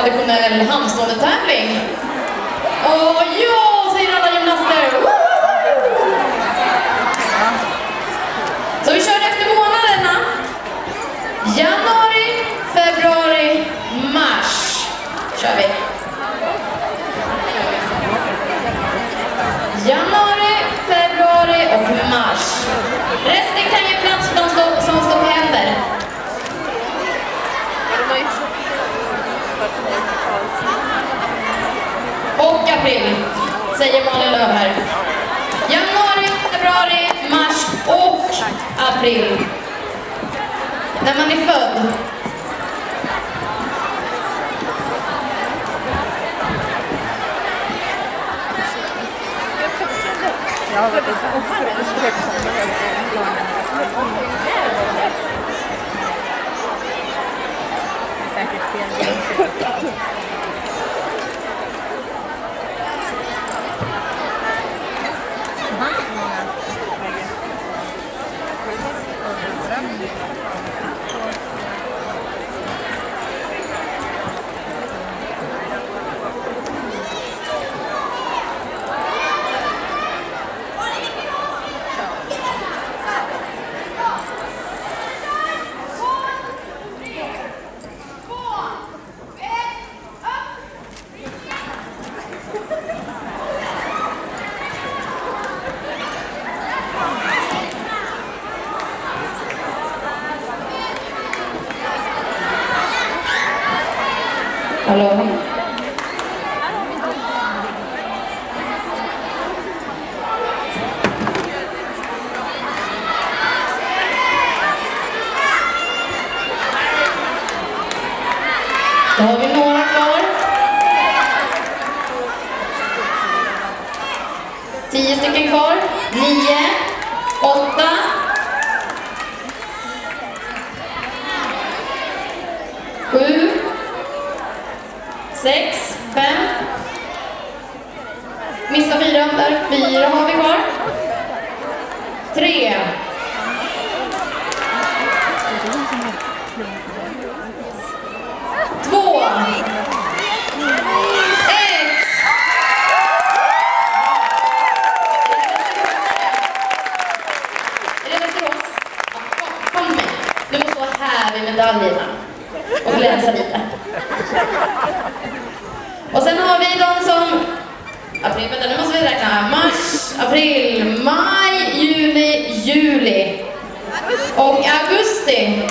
traditionell handstående tävling. Och ja, säger alla gymnaster. Så vi kör efter månaderna. Januari, februari, mars. Kör vi. Januari, februari och mars. Resten kan ge plats för de som står på händer. Och april, säger Malin Löv här. Januari, februari, mars och april. När man är född. Jag har varit säkert fel. Hallå? Då har vi några kvar. 10 stycken kvar. 9, 8. 7. 6, 5. Missa 4 där. 4 har vi kvar. 3. 2. 1. Är det Västerås? Kom med. Du måste vara här vid medaljerna och glänsa lite. Och sen har vi de som... April, vänta, nu måste vi räkna. Mars, april, maj, juni, juli och augusti.